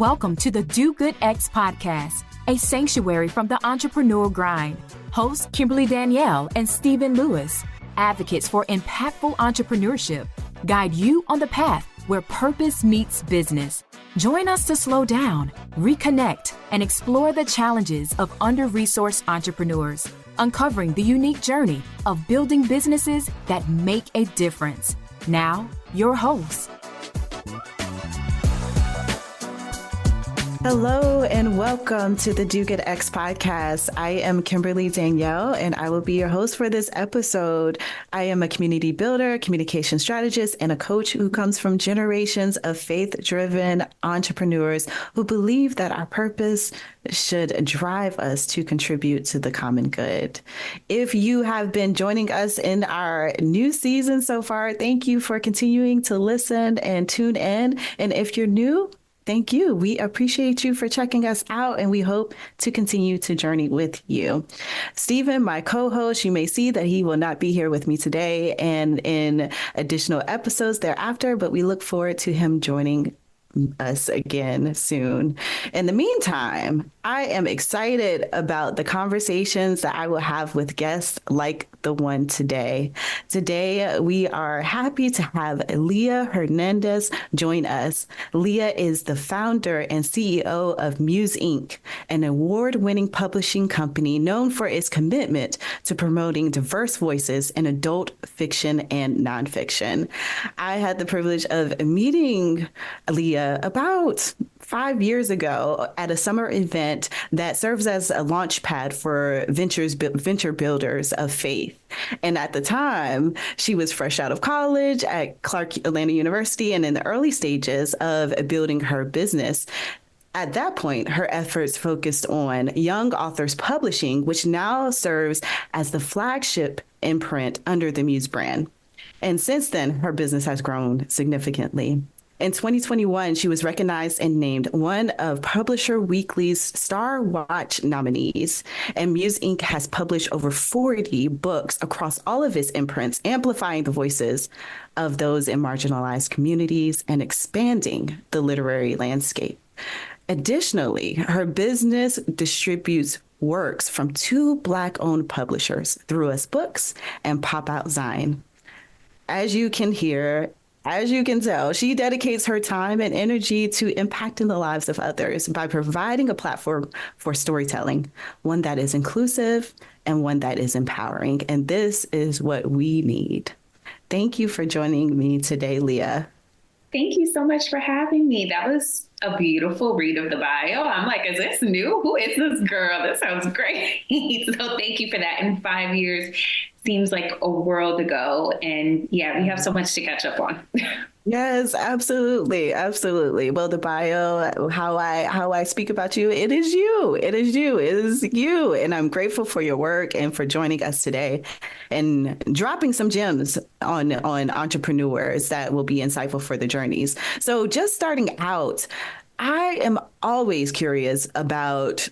Welcome to the Do Good X podcast, a sanctuary from the entrepreneur grind. Hosts Kimberly Danielle and Stephen Lewis, advocates for impactful entrepreneurship, guide you on the path where purpose meets business. Join us to slow down, reconnect, and explore the challenges of under-resourced entrepreneurs, uncovering the unique journey of building businesses that make a difference. Now, your host. Hello and welcome to the Do Good X podcast. I am Kimberly Danielle and I will be your host for this episode. I am a community builder, communication strategist, and a coach who comes from generations of faith-driven entrepreneurs who believe that our purpose should drive us to contribute to the common good. If you have been joining us in our new season so far, thank you for continuing to listen and tune in. And if you're new, thank you. We appreciate you for checking us out, and we hope to continue to journey with you. Stephen, my co-host, you may see that he will not be here with me today and in additional episodes thereafter, but we look forward to him joining us again soon. In the meantime, I am excited about the conversations that I will have with guests like the one today. Today, we are happy to have Leah Hernandez join us. Leah is the founder and CEO of Muse Inc, an award-winning publishing company known for its commitment to promoting diverse voices in adult fiction and nonfiction. I had the privilege of meeting Leah about 5 years ago at a summer event that serves as a launch pad for venture builders of faith. And at the time, she was fresh out of college at Clark Atlanta University and in the early stages of building her business. At that point, her efforts focused on young authors publishing, which now serves as the flagship imprint under the Muse brand. And since then, her business has grown significantly. In 2021, she was recognized and named one of Publisher Weekly's Star Watch nominees. And Muse Inc. has published over 40 books across all of its imprints, amplifying the voices of those in marginalized communities and expanding the literary landscape. Additionally, her business distributes works from 2 Black-owned publishers, Through Us Books and Pop Out Zine. As you can tell, she dedicates her time and energy to impacting the lives of others by providing a platform for storytelling, one that is inclusive and one that is empowering. And this is what we need. Thank you for joining me today, Leah. Thank you so much for having me. That was a beautiful read of the bio. I'm like, is this new? Who is this girl? This sounds great. So thank you for that. In 5 years, seems like a world ago. And yeah, we have so much to catch up on. Yes, absolutely. Absolutely. Well, the bio, how I speak about you, it is you. It is you. It is you. And I'm grateful for your work and for joining us today and dropping some gems on entrepreneurs that will be insightful for the journeys. So just starting out, I am always curious about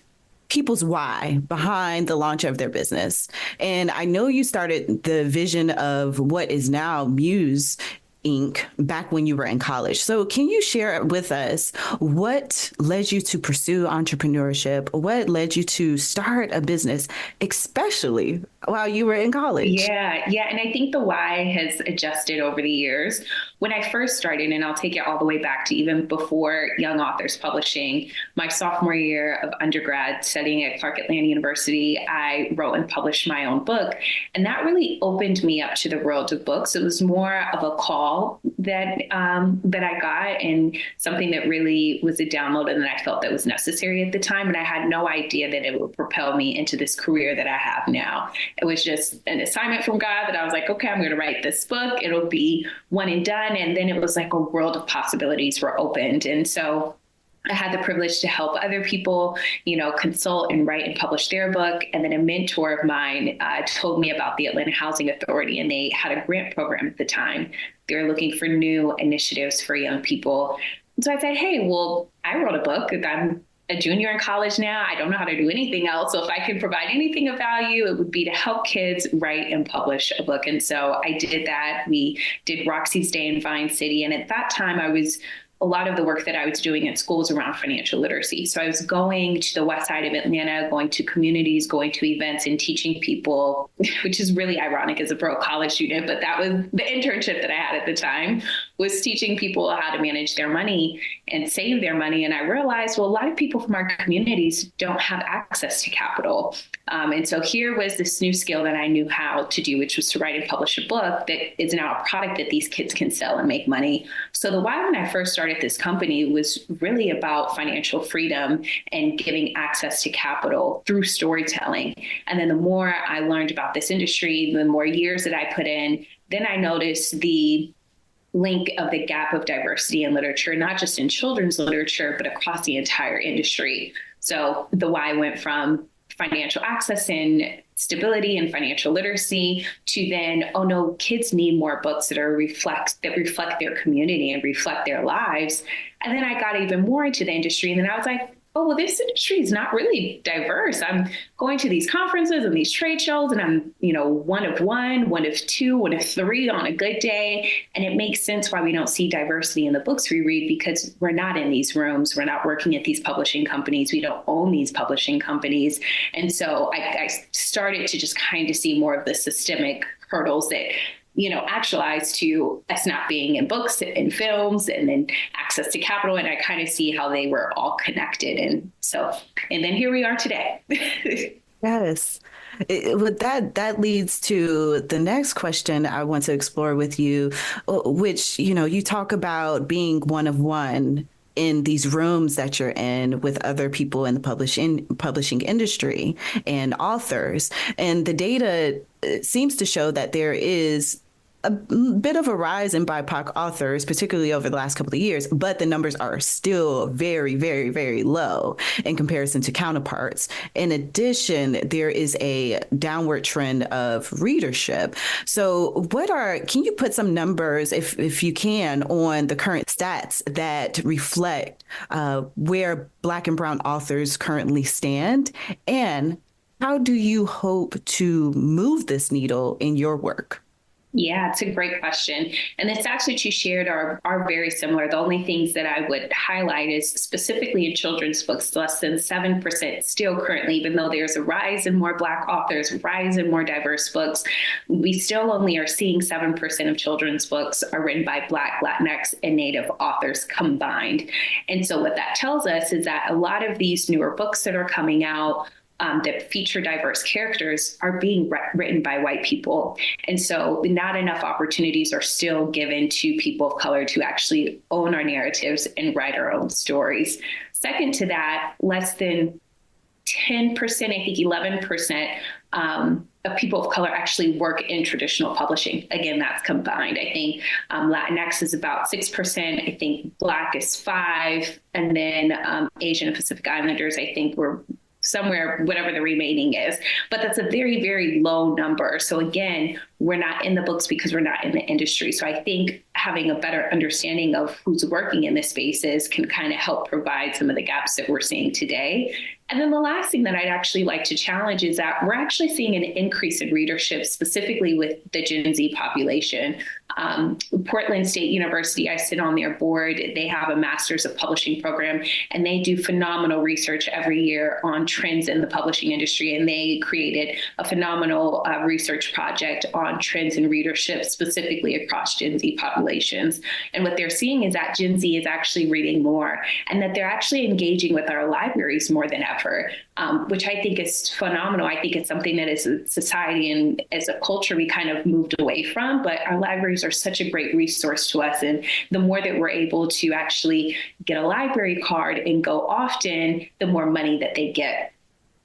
people's why behind the launch of their business. And I know you started the vision of what is now Muse Inc. back when you were in college. So can you share with us what led you to pursue entrepreneurship? What led you to start a business, especially while you were in college? Yeah. And I think the why has adjusted over the years. When I first started, and I'll take it all the way back to even before Young Authors Publishing, my sophomore year of undergrad studying at Clark Atlanta University, I wrote and published my own book. And that really opened me up to the world of books. It was more of a call that I got, and something that really was a download and that I felt that was necessary at the time. And I had no idea that it would propel me into this career that I have now. It was just an assignment from God that I was like, okay, I'm going to write this book. It'll be one and done. And then it was like a world of possibilities were opened. And so I had the privilege to help other people, consult and write and publish their book. And then a mentor of mine told me about the Atlanta Housing Authority, and they had a grant program at the time. They were looking for new initiatives for young people. And so I said, hey, well, I wrote a book. I'm a junior in college now. I don't know how to do anything else. So if I can provide anything of value, it would be to help kids write and publish a book. And so I did that. We did Roxy's Day in Vine City. And at that time, I was a lot of the work that I was doing at schools around financial literacy. So I was going to the west side of Atlanta, going to communities, going to events and teaching people, which is really ironic as a broke college student, but that was the internship that I had at the time, was teaching people how to manage their money and save their money. And I realized, well, a lot of people from our communities don't have access to capital. And so here was this new skill that I knew how to do, which was to write and publish a book that is now a product that these kids can sell and make money. So the why when I first started this company was really about financial freedom and giving access to capital through storytelling. And then the more I learned about this industry, the more years that I put in, then I noticed the link of the gap of diversity in literature, not just in children's literature, but across the entire industry. So the why went from financial access and stability and financial literacy to then, oh no, kids need more books that reflect their community and reflect their lives. And then I got even more into the industry, and then I was like, oh, well, this industry is not really diverse. I'm going to these conferences and these trade shows, and I'm, one of one, one of two, one of three on a good day. And it makes sense why we don't see diversity in the books we read, because we're not in these rooms. We're not working at these publishing companies. We don't own these publishing companies. And so I started to just kind of see more of the systemic hurdles that actualize to us not being in books and films and then access to capital. And I kind of see how they were all connected. And then here we are today. Yes. That leads to the next question I want to explore with you, which, you talk about being one of one in these rooms that you're in with other people in the publishing industry and authors. And the data seems to show that there is a bit of a rise in BIPOC authors, particularly over the last couple of years, but the numbers are still very, very, very low in comparison to counterparts. In addition, there is a downward trend of readership. So can you put some numbers, if you can, on the current stats that reflect where Black and Brown authors currently stand? And how do you hope to move this needle in your work? Yeah, it's a great question. And the stats that you shared are very similar. The only things that I would highlight is specifically in children's books, less than 7% still currently, even though there's a rise in more Black authors, rise in more diverse books, we still only are seeing 7% of children's books are written by Black, Latinx, and Native authors combined. And so what that tells us is that a lot of these newer books that are coming out that feature diverse characters are being written by white people. And so not enough opportunities are still given to people of color to actually own our narratives and write our own stories. Second to that, less than 10%, I think 11%, of people of color actually work in traditional publishing. Again, that's combined. I think Latinx is about 6%. I think Black is 5%. And then Asian and Pacific Islanders, I think we're somewhere, whatever the remaining is. But that's a very, very low number. So again, we're not in the books because we're not in the industry. So I think having a better understanding of who's working in the spaces can kind of help provide some of the gaps that we're seeing today. And then the last thing that I'd actually like to challenge is that we're actually seeing an increase in readership, specifically with the Gen Z population. Portland State University, I sit on their board. They have a Masters of Publishing program, and they do phenomenal research every year on trends in the publishing industry. And they created a phenomenal research project on trends in readership, specifically across Gen Z populations. And what they're seeing is that Gen Z is actually reading more, and that they're actually engaging with our libraries more than ever, which I think is phenomenal. I think it's something that as a society and as a culture, we kind of moved away from, but our libraries are such a great resource to us. And the more that we're able to actually get a library card and go often, the more money that they get.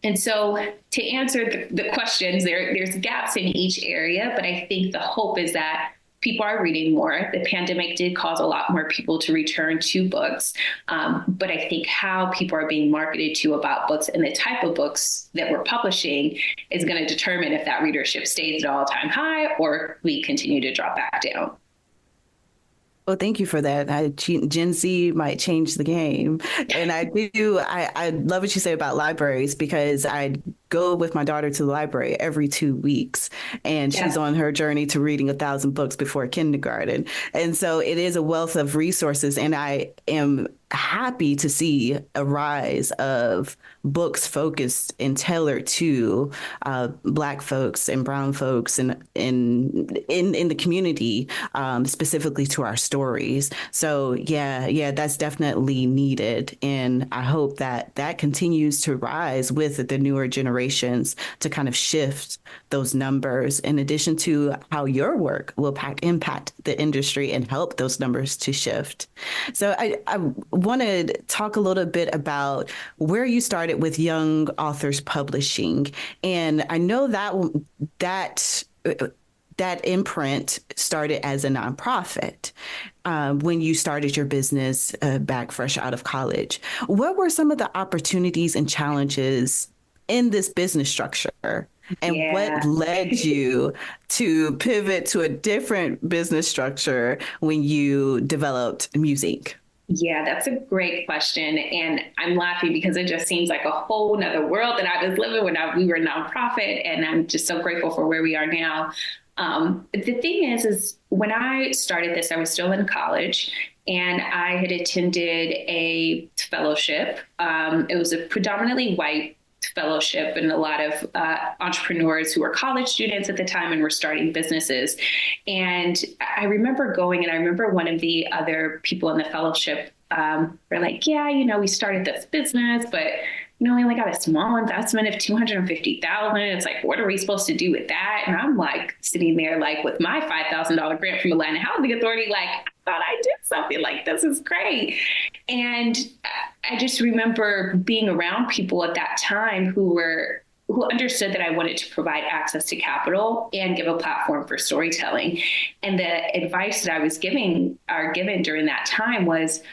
And so to answer the questions, there's gaps in each area, but I think the hope is that people are reading more. The pandemic did cause a lot more people to return to books. But I think how people are being marketed to about books and the type of books that we're publishing is going to determine if that readership stays at an all-time high or we continue to drop back down. Well, thank you for that. Gen Z might change the game. And I love what you say about libraries, because I go with my daughter to the library every 2 weeks, and she's on her journey to reading 1,000 books before kindergarten. And so it is a wealth of resources. And I am happy to see a rise of books focused and tailored to Black folks and brown folks and in the community, specifically to our stories. So yeah, that's definitely needed. And I hope that that continues to rise with the newer generations to kind of shift those numbers, in addition to how your work will impact the industry and help those numbers to shift. So I want to talk a little bit about where you started with Young Authors Publishing. And I know that imprint started as a nonprofit when you started your business back fresh out of college. What were some of the opportunities and challenges in this business structure? And what led you to pivot to a different business structure when you developed Muse Inc? Yeah, that's a great question. And I'm laughing because it just seems like a whole nother world that I was living when we were a nonprofit. And I'm just so grateful for where we are now. The thing is when I started this, I was still in college and I had attended a fellowship. It was a predominantly white fellowship and a lot of entrepreneurs who were college students at the time and were starting businesses. And I remember going, and I remember one of the other people in the fellowship were like, yeah, we started this business, but we only got a small investment of $250,000. It's like, what are we supposed to do with that? And I'm like sitting there like with my $5,000 grant from Atlanta Housing Authority, like, I thought I did something, like, this is great. And I just remember being around people at that time who understood that I wanted to provide access to capital and give a platform for storytelling. And the advice that I was given during that time was,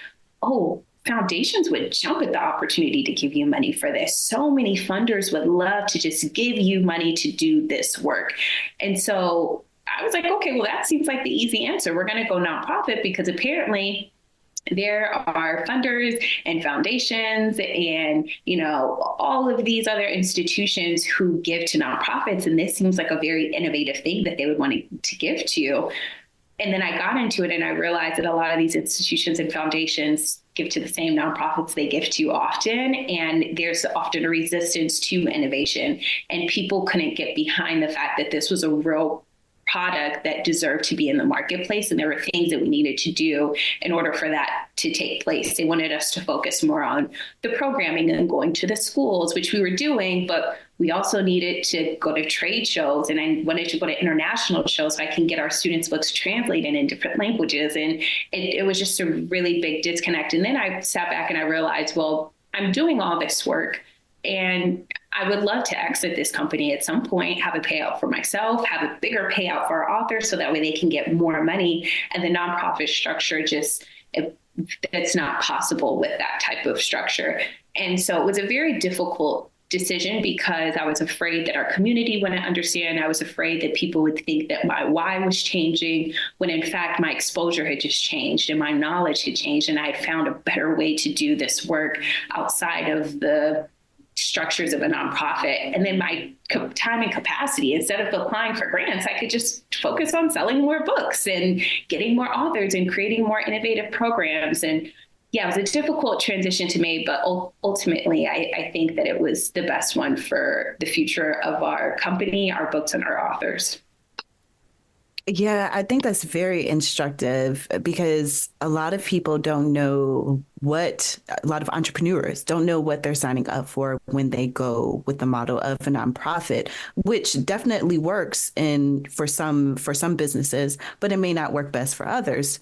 foundations would jump at the opportunity to give you money for this. So many funders would love to just give you money to do this work. And so I was like, okay, well, that seems like the easy answer. We're going to go nonprofit because apparently there are funders and foundations and, all of these other institutions who give to nonprofits. And this seems like a very innovative thing that they would want to give to you. And then I got into it and I realized that a lot of these institutions and foundations give to the same nonprofits they give to often. And there's often a resistance to innovation. And people couldn't get behind the fact that this was a real product that deserved to be in the marketplace. And there were things that we needed to do in order for that to take place. They wanted us to focus more on the programming and going to the schools, which we were doing, but we also needed to go to trade shows. And I wanted to go to international shows so I can get our students' books translated in different languages. And it was just a really big disconnect. And then I sat back and I realized, well, I'm doing all this work and I would love to exit this company at some point, have a payout for myself, have a bigger payout for our authors so that way they can get more money. And the nonprofit structure it's not possible with that type of structure. And so it was a very difficult decision because I was afraid that our community wouldn't understand. I was afraid that people would think that my why was changing when in fact my exposure had just changed and my knowledge had changed. And I had found a better way to do this work outside of the structures of a nonprofit. And then my time and capacity, instead of applying for grants, I could just focus on selling more books and getting more authors and creating more innovative programs. And yeah, it was a difficult transition to make, but ultimately I think that it was the best one for the future of our company, our books, and our authors. Yeah, I think that's very instructive because a lot of people don't know a lot of entrepreneurs don't know what they're signing up for when they go with the model of a nonprofit, which definitely works for some businesses, but it may not work best for others.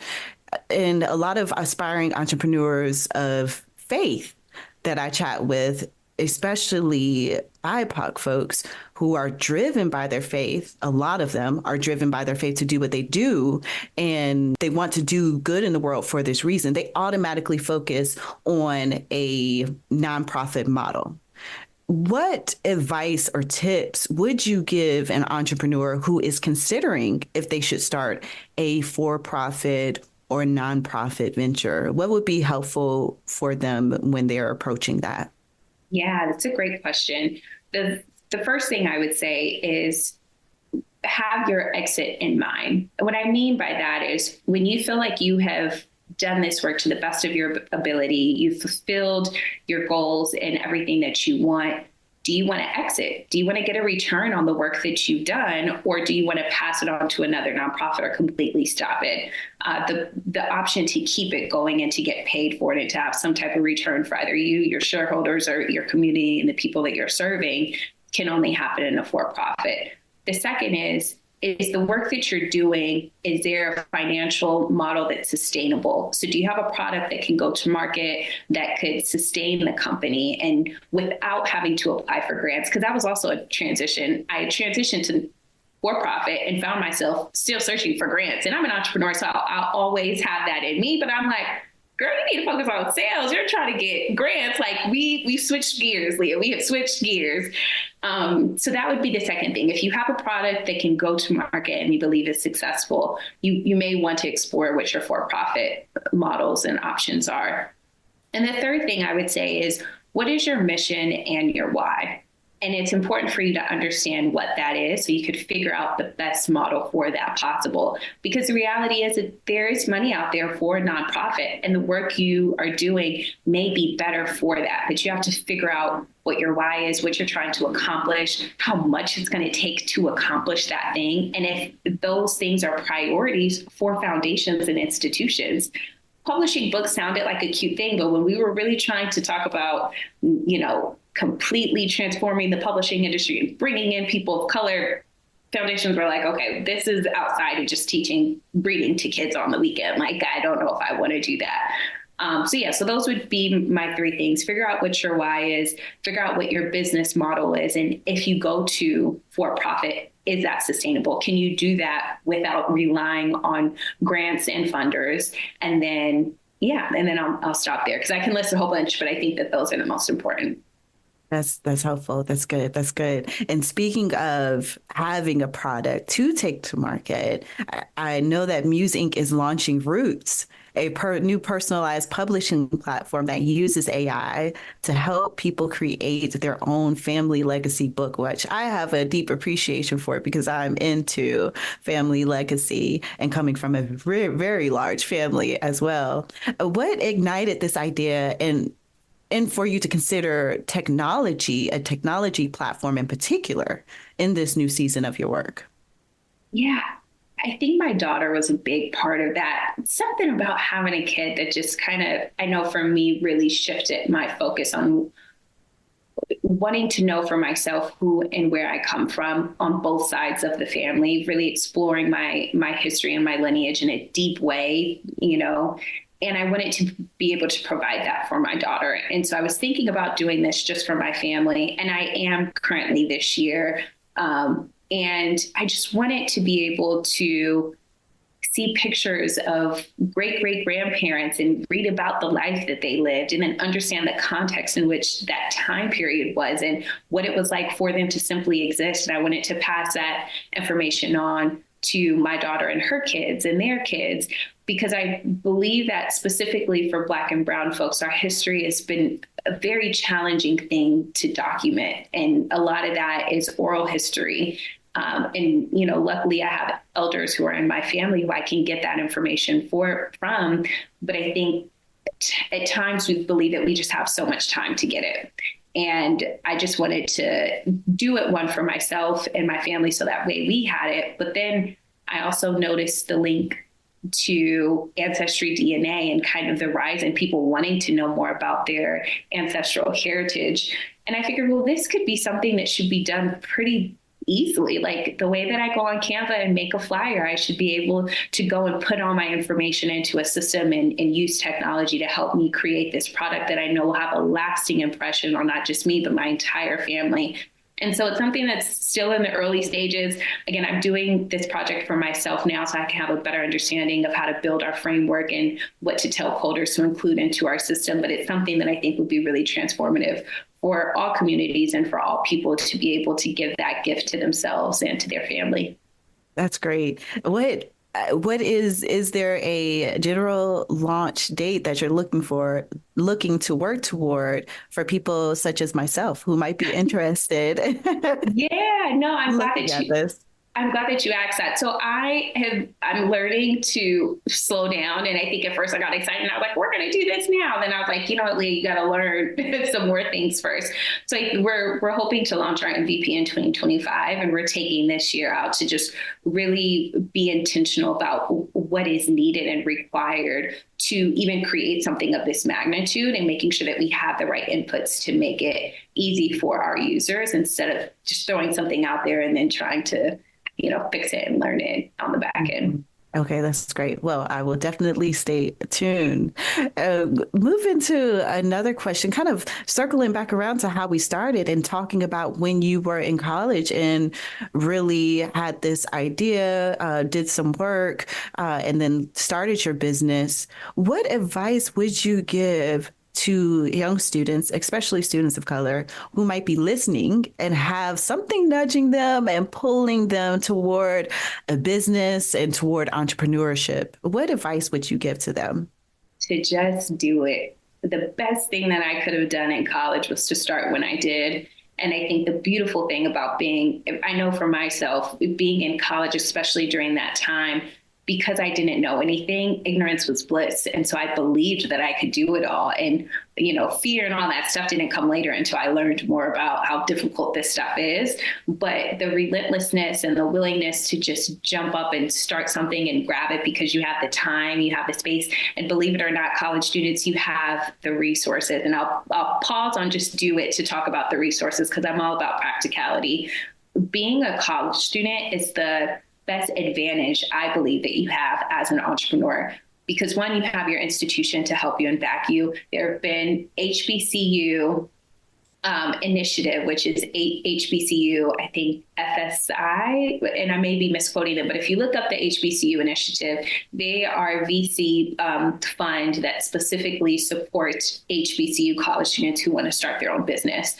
And a lot of aspiring entrepreneurs of faith that I chat with, especially BIPOC folks who are driven by their faith, a lot of them are driven by their faith to do what they do, and they want to do good in the world for this reason. They automatically focus on a nonprofit model. What advice or tips would you give an entrepreneur who is considering if they should start a for-profit or nonprofit venture? What would be helpful for them when they're approaching that? Yeah, that's a great question. The the first thing I would say is have your exit in mind. What I mean by that is when you feel like you have done this work to the best of your ability, you've fulfilled your goals and everything that you want, do you want to exit? Do you want to get a return on the work that you've done, or do you want to pass it on to another nonprofit or completely stop it? The option to keep it going and to get paid for it and to have some type of return for either you, your shareholders, or your community and the people that you're serving can only happen in a for-profit. The second is the work that you're doing, is there a financial model that's sustainable? So do you have a product that can go to market that could sustain the company and without having to apply for grants? Because that was also a transition. I transitioned to for-profit and found myself still searching for grants. And I'm an entrepreneur, so I'll always have that in me. But I'm like, girl, you need to focus on sales. You're trying to get grants. Like we switched gears, Leah. We have switched gears. So that would be the second thing. If you have a product that can go to market and you believe is successful, you may want to explore what your for-profit models and options are. And the third thing I would say is, what is your mission and your why? And it's important for you to understand what that is so you could figure out the best model for that possible. Because the reality is that there is money out there for a nonprofit, and the work you are doing may be better for that. But you have to figure out what your why is, what you're trying to accomplish, how much it's going to take to accomplish that thing. And if those things are priorities for foundations and institutions. Publishing books sounded like a cute thing, but when we were really trying to talk about, completely transforming the publishing industry and bringing in people of color, foundations were like, okay, this is outside of just teaching reading to kids on the weekend. Like, I don't know if I want to do that. So those would be my three things. Figure out what your why is, figure out what your business model is. And if you go to for-profit, is that sustainable? Can you do that without relying on grants and funders? And then, I'll stop there because I can list a whole bunch, but I think that those are the most important. That's helpful. That's good. That's good. And speaking of having a product to take to market, I know that Muse Inc. is launching Roots, a new personalized publishing platform that uses AI to help people create their own family legacy book, which I have a deep appreciation for because I'm into family legacy and coming from a very, very large family as well. What ignited this idea and for you to consider a technology platform in particular in this new season of your work? Yeah, I think my daughter was a big part of that. Something about having a kid that just kind of, I know for me, really shifted my focus on wanting to know for myself who and where I come from on both sides of the family, really exploring my history and my lineage in a deep way, and I wanted to be able to provide that for my daughter. And so I was thinking about doing this just for my family. And I am currently this year. And I just wanted to be able to see pictures of great-great-grandparents and read about the life that they lived and then understand the context in which that time period was and what it was like for them to simply exist. And I wanted to pass that information on to my daughter and her kids and their kids, because I believe that specifically for Black and Brown folks, our history has been a very challenging thing to document. And a lot of that is oral history. Luckily I have elders who are in my family who I can get that information from. But I think at times we believe that we just have so much time to get it. And I just wanted to do it, one, for myself and my family, so that way we had it. But then I also noticed the link to Ancestry DNA and kind of the rise in people wanting to know more about their ancestral heritage. And I figured, well, this could be something that should be done pretty easily. Like the way that I go on Canva and make a flyer, I should be able to go and put all my information into a system and use technology to help me create this product that I know will have a lasting impression on not just me, but my entire family. And so it's something that's still in the early stages. Again, I'm doing this project for myself now so I can have a better understanding of how to build our framework and what to tell coders to include into our system. But it's something that I think would be really transformative for all communities and for all people to be able to give that gift to themselves and to their family. That's great. What Is there a general launch date that you're looking to work toward for people such as myself who might be interested Yeah, no, looking at this? I'm glad that you asked that. So I'm learning to slow down. And I think at first I got excited and I was like, we're going to do this now. Then I was like, you know what, Leah, you got to learn some more things first. So we're hoping to launch our MVP in 2025. And we're taking this year out to just really be intentional about what is needed and required to even create something of this magnitude, and making sure that we have the right inputs to make it easy for our users instead of just throwing something out there and then trying to fix it and learn it on the back end. Okay, that's great. Well, I will definitely stay tuned. Move into another question, kind of circling back around to how we started and talking about when you were in college and really had this idea, did some work, and then started your business. What advice would you give to young students, especially students of color, who might be listening and have something nudging them and pulling them toward a business and toward entrepreneurship? What advice would you give to them? To just do it. The best thing that I could have done in college was to start when I did. And I think the beautiful thing about I know for myself, being in college, especially during that time, because I didn't know anything, ignorance was bliss. And so I believed that I could do it all. And, fear and all that stuff didn't come later until I learned more about how difficult this stuff is. But the relentlessness and the willingness to just jump up and start something and grab it because you have the time, you have the space, and believe it or not, college students, you have the resources. And I'll pause on just do it to talk about the resources because I'm all about practicality. Being a college student is the best advantage I believe that you have as an entrepreneur, because one, you have your institution to help you and back you. There have been HBCU initiative, which is HBCU, I think FSI, and I may be misquoting them, but if you look up the HBCU initiative, they are a VC fund that specifically supports HBCU college students who want to start their own business.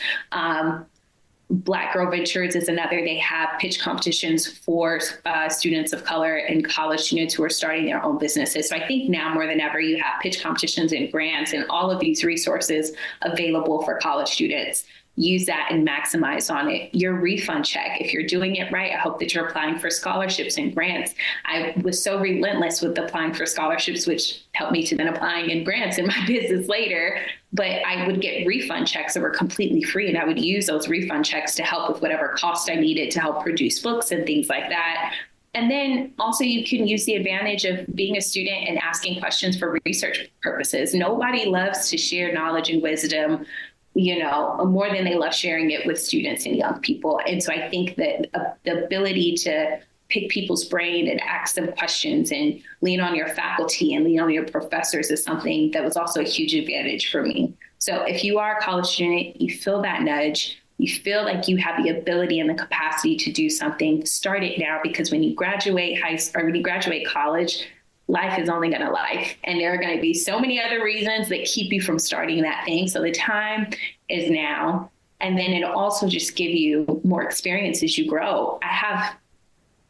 Black Girl Ventures is another. They have pitch competitions for students of color and college students who are starting their own businesses. So I think now more than ever, you have pitch competitions and grants and all of these resources available for college students. Use that and maximize on it. Your refund check, if you're doing it right, I hope that you're applying for scholarships and grants. I was so relentless with applying for scholarships, which helped me to then applying in grants in my business later. But I would get refund checks that were completely free, and I would use those refund checks to help with whatever cost I needed to help produce books and things like that. And then also you can use the advantage of being a student and asking questions for research purposes. Nobody loves to share knowledge and wisdom, more than they love sharing it with students and young people. And so I think that the ability to pick people's brain and ask them questions and lean on your faculty and lean on your professors is something that was also a huge advantage for me. So if you are a college student, you feel that nudge, you feel like you have the ability and the capacity to do something, start it now, because when you graduate when you graduate college, life is only going to life. And there are going to be so many other reasons that keep you from starting that thing. So the time is now. And then it'll also just give you more experience as you grow. I have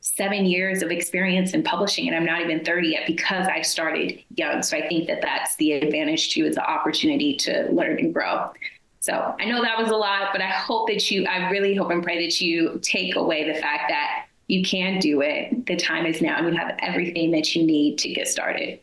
7 years of experience in publishing, and I'm not even 30 yet because I started young. So I think that that's the advantage too, is the opportunity to learn and grow. So I know that was a lot, but I really hope and pray that you take away the fact that you can do it. The time is now, and you have everything that you need to get started.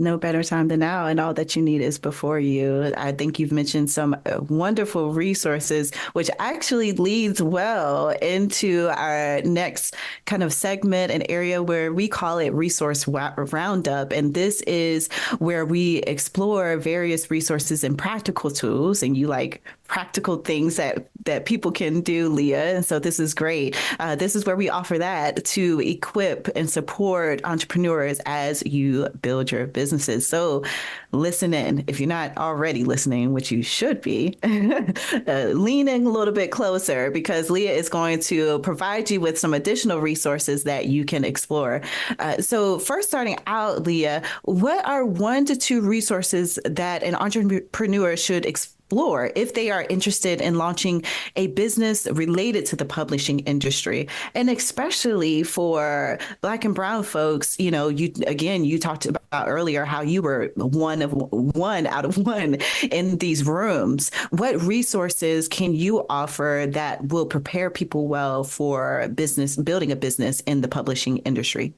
No better time than now, and all that you need is before you. I think you've mentioned some wonderful resources, which actually leads well into our next kind of segment, an area where we call it Resource Roundup. And this is where we explore various resources and practical tools, and you like practical things that people can do, Leah. And so this is great. This is where we offer that to equip and support entrepreneurs as you build your businesses. So listen in. If you're not already listening, which you should be, lean in a little bit closer, because Leah is going to provide you with some additional resources that you can explore. So first, starting out, Leah, what are 1 to 2 resources that an entrepreneur should explore if they are interested in launching a business related to the publishing industry. And especially for Black and Brown folks, you talked about earlier how you were one out of one in these rooms. What resources can you offer that will prepare people well for building a business in the publishing industry?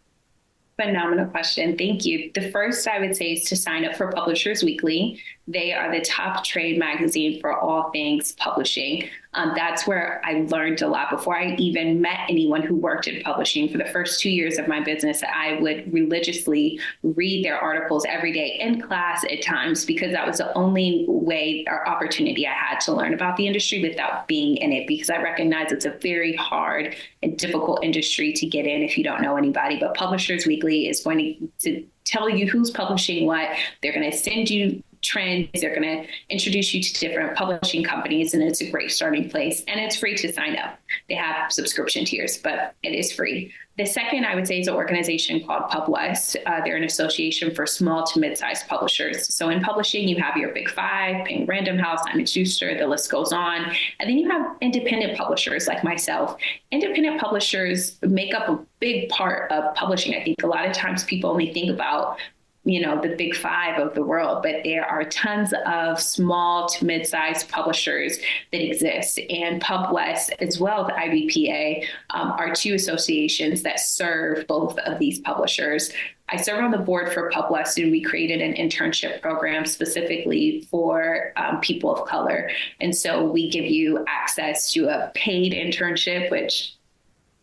Phenomenal question. Thank you. The first I would say is to sign up for Publishers Weekly. They are the top trade magazine for all things publishing. That's where I learned a lot. Before I even met anyone who worked in publishing, for the first 2 years of my business, I would religiously read their articles every day in class at times, because that was the only way or opportunity I had to learn about the industry without being in it, because I recognize it's a very hard and difficult industry to get in if you don't know anybody. But Publishers Weekly is going to tell you who's publishing what. They're going to send you trends. They're going to introduce you to different publishing companies, and it's a great starting place. And it's free to sign up. They have subscription tiers, but it is free. The second I would say is an organization called PubWest. They're an association for small to mid-sized publishers. So in publishing, you have your big five, Penguin Random House, Simon Schuster, the list goes on. And then you have independent publishers like myself. Independent publishers make up a big part of publishing. I think a lot of times people only think about the big five of the world, but there are tons of small to mid-sized publishers that exist. And PubWest, as well as the IBPA, are two associations that serve both of these publishers. I serve on the board for PubWest, and we created an internship program specifically for people of color. And so we give you access to a paid internship, which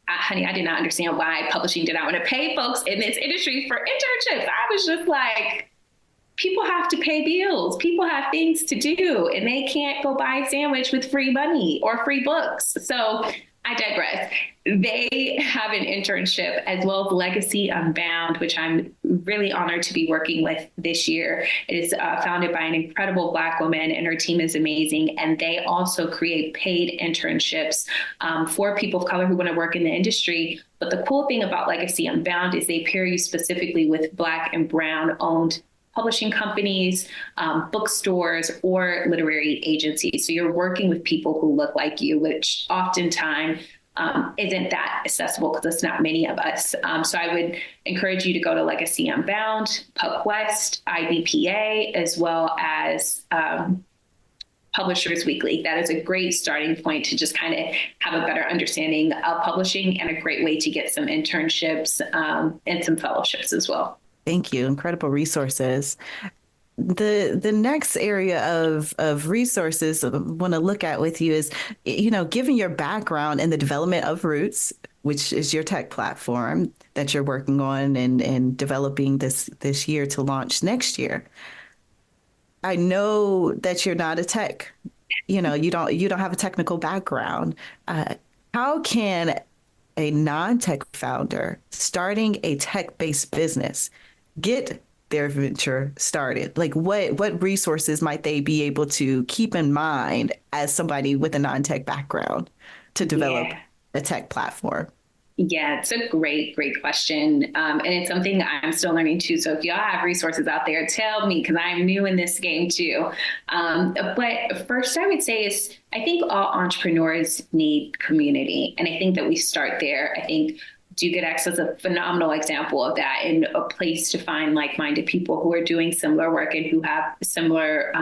honey, I did not understand why publishing did not want to pay folks in this industry for internships. I was just like, people have to pay bills. People have things to do, and they can't go buy a sandwich with free money or free books. So I digress. They have an internship, as well as Legacy Unbound, which I'm really honored to be working with this year. It is founded by an incredible Black woman, and her team is amazing. And they also create paid internships for people of color who want to work in the industry. But the cool thing about Legacy Unbound is they pair you specifically with Black and Brown owned publishing companies, bookstores, or literary agencies. So you're working with people who look like you, which oftentimes isn't that accessible because it's not many of us. So I would encourage you to go to Legacy Unbound, PubWest, IBPA, as well as Publishers Weekly. That is a great starting point to just kind of have a better understanding of publishing, and a great way to get some internships and some fellowships as well. Thank you. Incredible resources. The next area of resources I want to look at with you is, given your background in the development of Roots, which is your tech platform that you're working on and developing this year to launch next year. I know that you're not a tech, you don't have a technical background. How can a non-tech founder starting a tech-based business get their venture started? Like what resources might they be able to keep in mind as somebody with a non-tech background to develop a tech platform? Yeah, it's a great question. And it's something I'm still learning too. So if y'all have resources out there, tell me, because I'm new in this game too. But first I would say is, I think all entrepreneurs need community. And I think that we start there. I think Do Good X is a phenomenal example of that, and a place to find like-minded people who are doing similar work and who have similar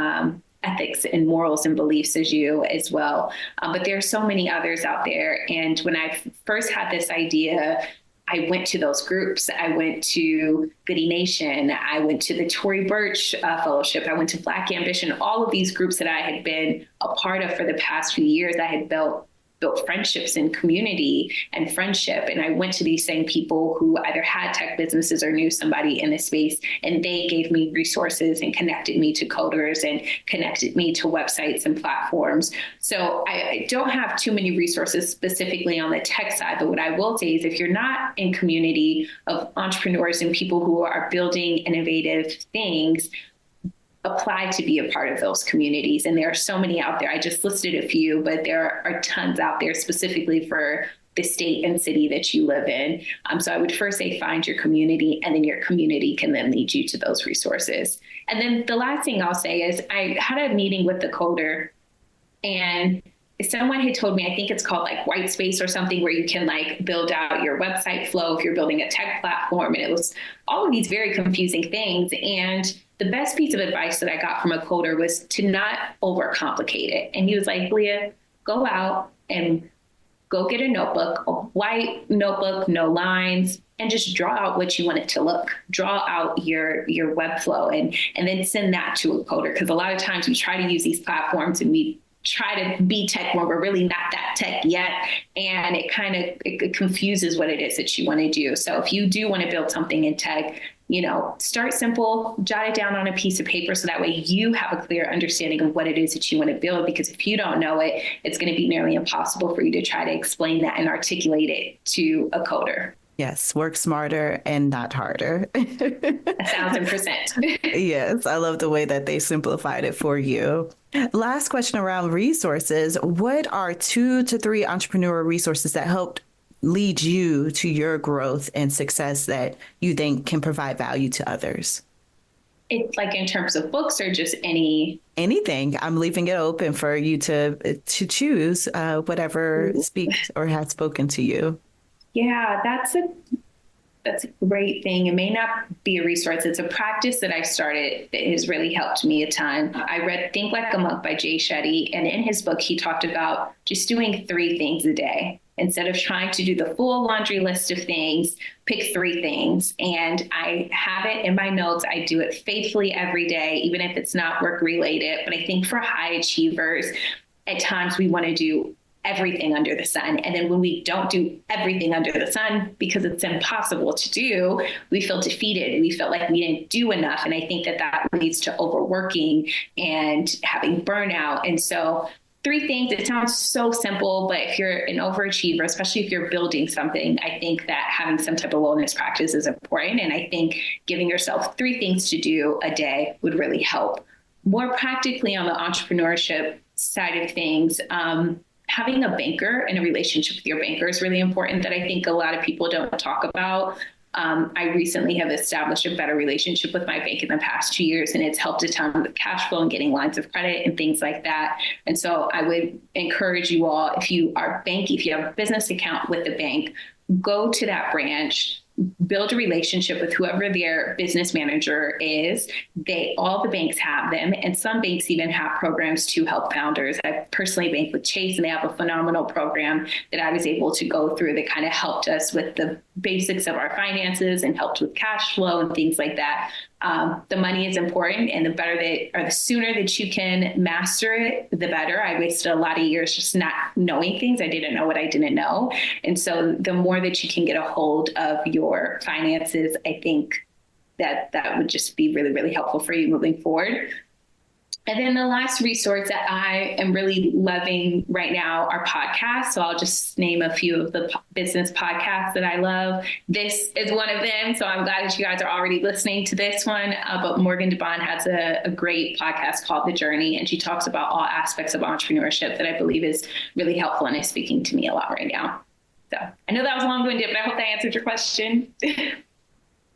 ethics and morals and beliefs as you as well. But there are so many others out there. And when I first had this idea, I went to those groups. I went to Goody Nation. I went to the Tory Burch Fellowship. I went to Black Ambition. All of these groups that I had been a part of for the past few years, I had built friendships and community and friendship. And I went to these same people who either had tech businesses or knew somebody in this space, and they gave me resources and connected me to coders and connected me to websites and platforms. So I don't have too many resources specifically on the tech side, but what I will say is if you're not in community of entrepreneurs and people who are building innovative things, apply to be a part of those communities. And there are so many out there. I just listed a few, but there are tons out there specifically for the state and city that you live in. So I would first say find your community, and then your community can then lead you to those resources. And then the last thing I'll say is I had a meeting with the coder, and someone had told me, I think it's called like white space or something, where you can like build out your website flow if you're building a tech platform. And it was all of these very confusing things. And the best piece of advice that I got from a coder was to not overcomplicate it. And he was like, Leah, go out and go get a notebook, a white notebook, no lines, and just draw out what you want it to look. Draw out your web flow and then send that to a coder. Because a lot of times we try to use these platforms and we try to be tech when we're really not that tech yet. And it confuses what it is that you want to do. So if you do want to build something in tech, start simple, jot it down on a piece of paper so that way you have a clear understanding of what it is that you want to build. Because if you don't know it, it's going to be nearly impossible for you to try to explain that and articulate it to a coder. Yes, work smarter and not harder. 1,000%. Yes, I love the way that they simplified it for you. Last question around resources. What are 2 to 3 entrepreneurial resources that helped lead you to your growth and success that you think can provide value to others? It's like in terms of books or just anything. I'm leaving it open for you to choose whatever speaks or has spoken to you. Yeah, that's a great thing. It may not be a resource. It's a practice that I started that has really helped me a ton. I read Think Like a Monk by Jay Shetty. And in his book, he talked about just doing 3 things a day. Instead of trying to do the full laundry list of things, pick 3 things. And I have it in my notes. I do it faithfully every day, even if it's not work related. But I think for high achievers, at times we want to do everything under the sun. And then when we don't do everything under the sun, because it's impossible to do, we feel defeated. We feel like we didn't do enough. And I think that leads to overworking and having burnout. And so 3 things, it sounds so simple, but if you're an overachiever, especially if you're building something, I think that having some type of wellness practice is important. And I think giving yourself 3 things to do a day would really help. More practically on the entrepreneurship side of things, having a banker and a relationship with your banker is really important that I think a lot of people don't talk about. I recently have established a better relationship with my bank in the past 2 years, and it's helped a ton with cash flow and getting lines of credit and things like that. And so I would encourage you all, if you have a business account with the bank, go to that branch, build a relationship with whoever their business manager is. All the banks have them, and some banks even have programs to help founders. I personally bank with Chase, and they have a phenomenal program that I was able to go through that kind of helped us with the basics of our finances and helped with cash flow and things like that. The money is important, and the sooner that you can master it, the better. I wasted a lot of years just not knowing things. I didn't know what I didn't know. And so the more that you can get a hold of your finances, I think that would just be really, really helpful for you moving forward. And then the last resource that I am really loving right now are podcasts. So I'll just name a few of the business podcasts that I love. This is one of them. So I'm glad that you guys are already listening to this one. But Morgan DeBon has a great podcast called The Journey, and she talks about all aspects of entrepreneurship that I believe is really helpful and is speaking to me a lot right now. So I know that was long-winded, but I hope that answered your question.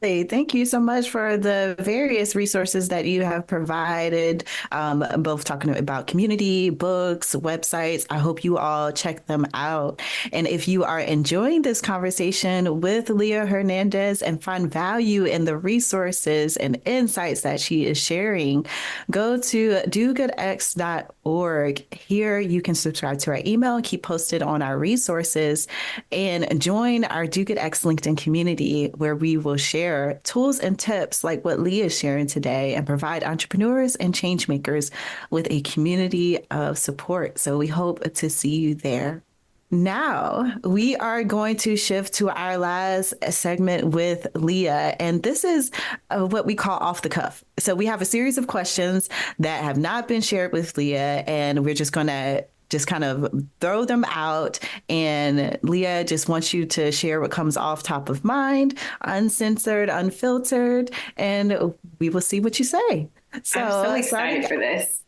Thank you so much for the various resources that you have provided, both talking about community, books, websites. I hope you all check them out. And if you are enjoying this conversation with Leah Hernandez and find value in the resources and insights that she is sharing, go to dogoodx.org. Here you can subscribe to our email and keep posted on our resources, and join our Do Good X LinkedIn community, where we will share tools and tips like what Leah is sharing today and provide entrepreneurs and change makers with a community of support. So we hope to see you there. Now we are going to shift to our last segment with Leah, and this is what we call off the cuff. So we have a series of questions that have not been shared with Leah, and we're just going to kind of throw them out. And Leah just wants you to share what comes off top of mind, uncensored, unfiltered, and we will see what you say. So I'm so excited for this.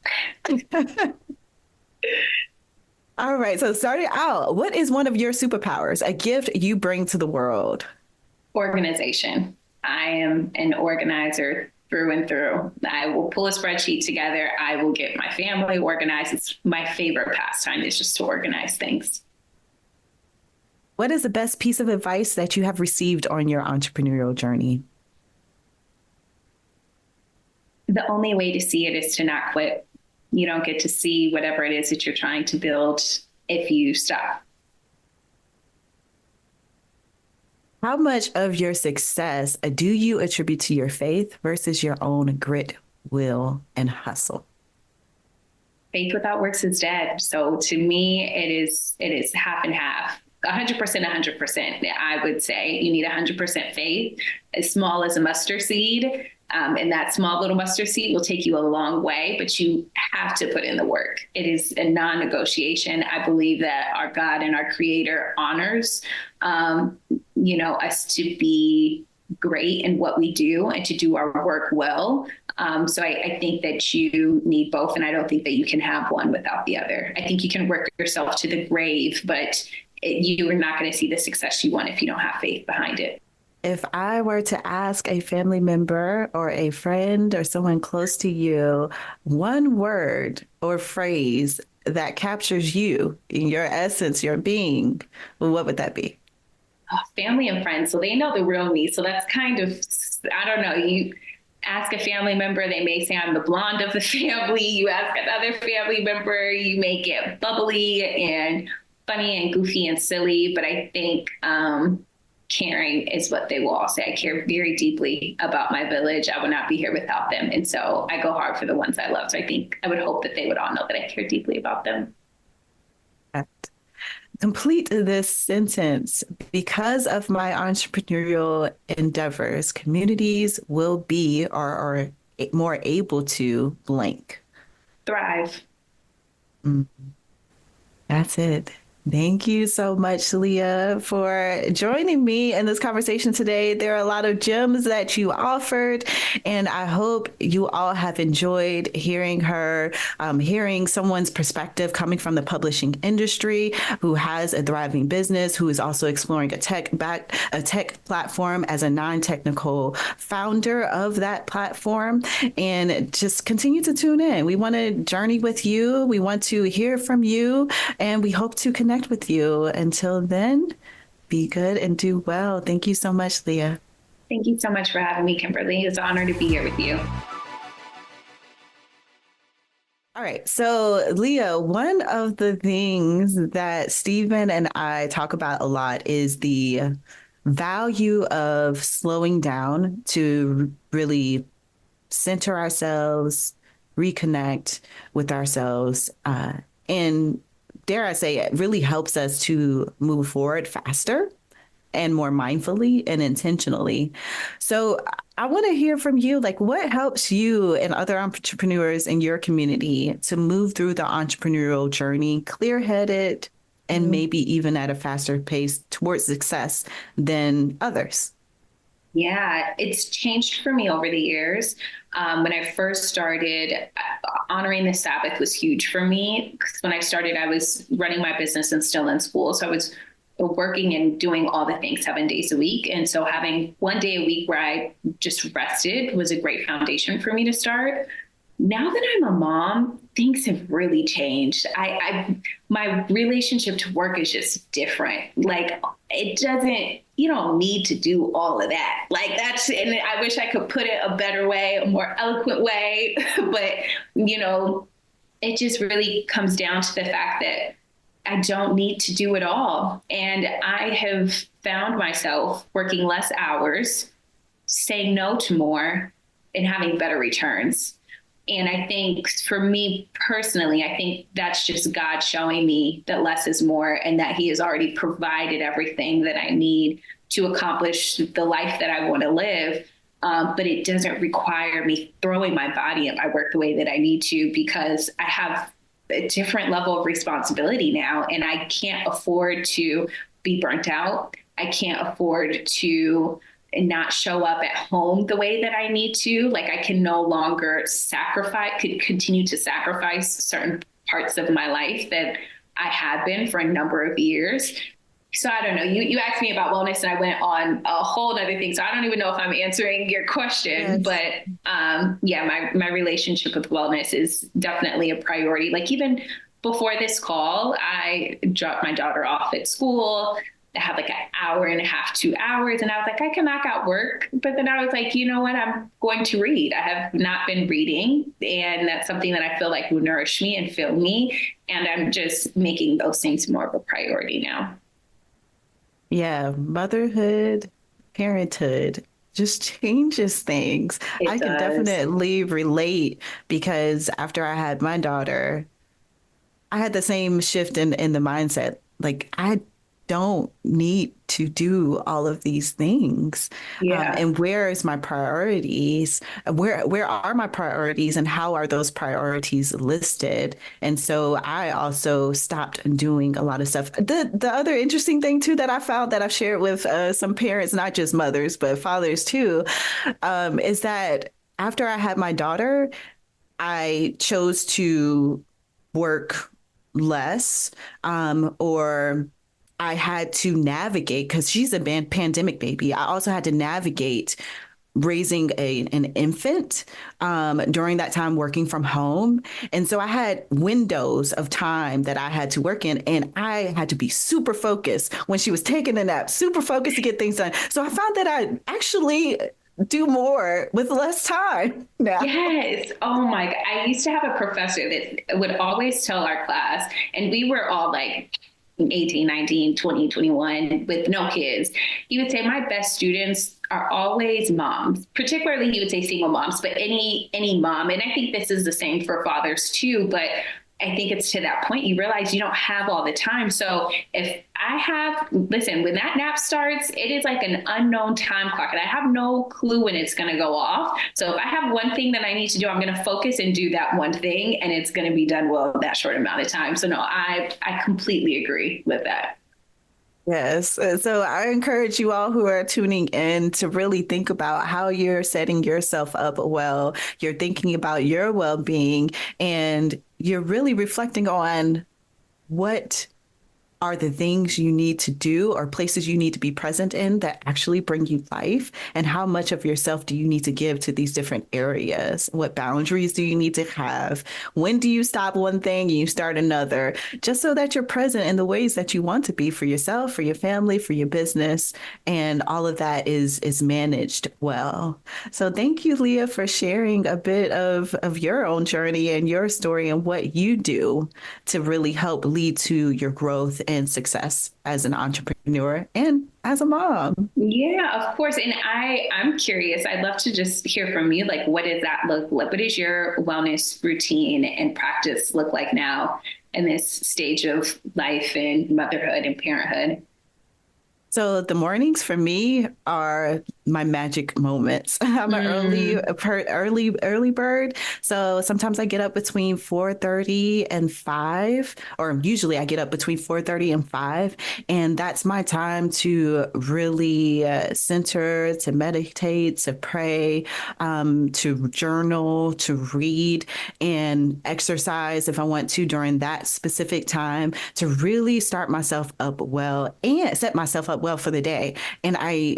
All right. So starting out, what is one of your superpowers, a gift you bring to the world? Organization. I am an organizer through and through. I will pull a spreadsheet together. I will get my family organized. It's my favorite pastime is just to organize things. What is the best piece of advice that you have received on your entrepreneurial journey? The only way to see it is to not quit. You don't get to see whatever it is that you're trying to build if you stop. How much of your success do you attribute to your faith versus your own grit, will, and hustle? Faith without works is dead. So to me, it is half and half. 100%, 100%. I would say you need 100% faith, as small as a mustard seed. And that small little mustard seed will take you a long way, but you have to put in the work. It is a non-negotiation. I believe that our God and our Creator honors, us to be great in what we do and to do our work well. So I think that you need both, and I don't think that you can have one without the other. I think you can work yourself to the grave, but you are not going to see the success you want if you don't have faith behind it. If I were to ask a family member or a friend or someone close to you, one word or phrase that captures you in your essence, your being, what would that be? Family and friends. So they know the real me. So that's kind of, I don't know, you ask a family member, they may say I'm the blonde of the family. You ask another family member, you may get bubbly and funny and goofy and silly. But I think caring is what they will all say. I care very deeply about my village. I would not be here without them. And so I go hard for the ones I love. So I would hope that they would all know that I care deeply about them. Complete this sentence. Because of my entrepreneurial endeavors, communities will be or are more able to blank. Thrive. That's it. Thank you so much, Leah, for joining me in this conversation today. There are a lot of gems that you offered, and I hope you all have enjoyed hearing her, hearing someone's perspective coming from the publishing industry who has a thriving business, who is also exploring a tech platform as a non-technical founder of that platform. And just continue to tune in. We want to journey with you. We want to hear from you, and we hope to connect with you. Until then, be good and do well. Thank you so much, Leah. Thank you so much for having me, Kimberly. It's an honor to be here with you. All right. So, Leah, one of the things that Stephen and I talk about a lot is the value of slowing down to really center ourselves, reconnect with ourselves, and dare I say, it really helps us to move forward faster and more mindfully and intentionally. So I want to hear from you, like what helps you and other entrepreneurs in your community to move through the entrepreneurial journey clear-headed and maybe even at a faster pace towards success than others? Yeah, it's changed for me over the years. When I first started, honoring the Sabbath was huge for me. 'Cause when I started, I was running my business and still in school. So I was working and doing all the things 7 days a week. And so having one day a week where I just rested was a great foundation for me to start. Now that I'm a mom, things have really changed. My relationship to work is just different. Like you don't need to do all of that. Like and I wish I could put it a better way, a more eloquent way, but it just really comes down to the fact that I don't need to do it all. And I have found myself working less hours, saying no to more, and having better returns. And I think for me personally, I think that's just God showing me that less is more and that he has already provided everything that I need to accomplish the life that I want to live. But it doesn't require me throwing my body at my work the way that I need to, because I have a different level of responsibility now, and I can't afford to be burnt out. I can't afford to not show up at home the way that I need to. Like I can no longer could continue to sacrifice certain parts of my life that I had been for a number of years. So I don't know. You asked me about wellness, and I went on a whole other thing. So I don't even know if I'm answering your question. Yes. But my relationship with wellness is definitely a priority. Like even before this call, I dropped my daughter off at school. I had like an hour and a half, 2 hours, and I was like, I can knock out work. But then I was like, you know what? I'm going to read. I have not been reading, and that's something that I feel like will nourish me and fill me. And I'm just making those things more of a priority now. Yeah, motherhood, parenthood just changes things. It I can does. definitely relate because after I had my daughter, I had the same shift in the mindset. Like, I don't need to do all of these things. Yeah. And where is my priorities? Where are my priorities and how are those priorities listed? And so I also stopped doing a lot of stuff. The other interesting thing too that I found that I've shared with some parents, not just mothers, but fathers too, is that after I had my daughter, I chose to work less, or I had to navigate because she's a pandemic baby. I also had to navigate raising an infant during that time working from home. And so I had windows of time that I had to work in, and I had to be super focused when she was taking a nap, super focused to get things done. So I found that I actually do more with less time now. Yes. Oh my God. I used to have a professor that would always tell our class, and we were all like 18, 19, 20, 21 with no kids. He would say, my best students are always moms, particularly he would say single moms, but any mom. And I think this is the same for fathers too, but I think it's to that point you realize you don't have all the time. So if I have, listen, when that nap starts, it is like an unknown time clock and I have no clue when it's going to go off. So if I have one thing that I need to do, I'm going to focus and do that one thing, and it's going to be done well in that short amount of time. So no, I completely agree with that. Yes. So I encourage you all who are tuning in to really think about how you're setting yourself up well. You're thinking about your well being, and you're really reflecting on what are the things you need to do or places you need to be present in that actually bring you life, and how much of yourself do you need to give to these different areas? What boundaries do you need to have? When do you stop one thing and you start another, just so that you're present in the ways that you want to be for yourself, for your family, for your business, and all of that is managed well. So thank you, Leah, for sharing a bit of your own journey and your story and what you do to really help lead to your growth and success as an entrepreneur and as a mom. Yeah, of course. And I'm curious. I'd love to just hear from you. Like, what does that look like? What does your wellness routine and practice look like now in this stage of life and motherhood and parenthood? So the mornings for me are my magic moments. I'm an early bird. So sometimes I get up between 4:30 and 5, or usually I get up between 4:30 and 5. And that's my time to really center, to meditate, to pray, to journal, to read, and exercise if I want to during that specific time, to really start myself up well and set myself up well for the day. And I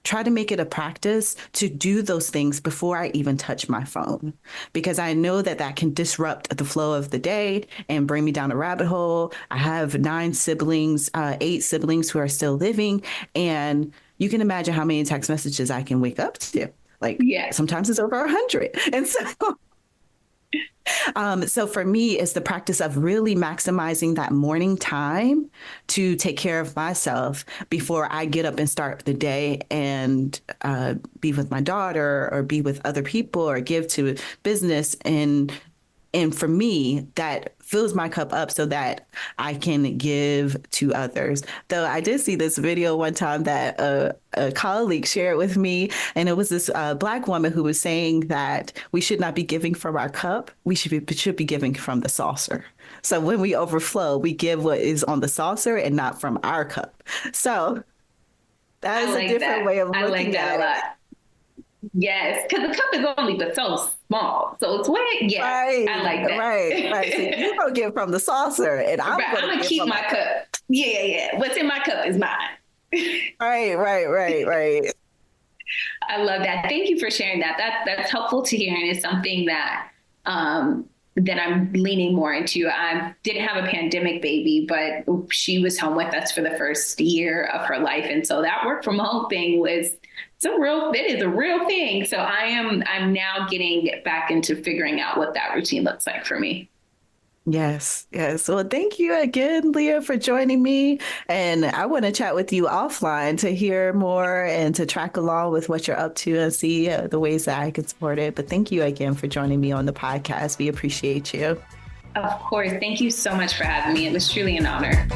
try to make it a practice to do those things before I even touch my phone, because I know that that can disrupt the flow of the day and bring me down a rabbit hole. I have 8 siblings who are still living, and you can imagine how many text messages I can wake up to. Like, Yeah. sometimes it's over 100. And so for me, it's the practice of really maximizing that morning time to take care of myself before I get up and start the day and be with my daughter or be with other people or give to business. And for me, that fills my cup up so that I can give to others. Though I did see this video one time that a colleague shared with me, and it was this Black woman who was saying that we should not be giving from our cup. We should be giving from the saucer. So when we overflow, we give what is on the saucer and not from our cup. So that is a different way of looking I like that at a it. lot. Yes, because the cup is only but so small. So it's wet. Yeah, Right, I like that. right. So you're going to get from the saucer and I'm Right, I'm going gonna to keep my cup. Yeah. What's in my cup is mine. Right. I love that. Thank you for sharing that. That's helpful to hear, and it's something that that I'm leaning more into. I didn't have a pandemic baby, but she was home with us for the first year of her life, and so that work from home thing it is a real thing. So I'm now getting back into figuring out what that routine looks like for me. Yes. Well, thank you again, Leah, for joining me. And I want to chat with you offline to hear more and to track along with what you're up to and see the ways that I can support it. But thank you again for joining me on the podcast. We appreciate you. Of course. Thank you so much for having me. It was truly an honor.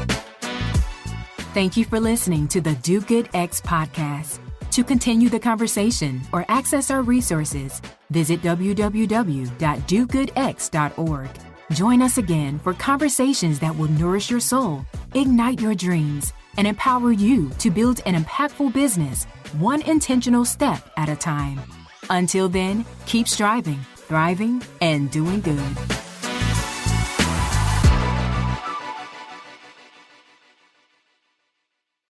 Thank you for listening to the Do Good X podcast. To continue the conversation or access our resources, visit www.dogoodx.org. Join us again for conversations that will nourish your soul, ignite your dreams, and empower you to build an impactful business, one intentional step at a time. Until then, keep striving, thriving, and doing good.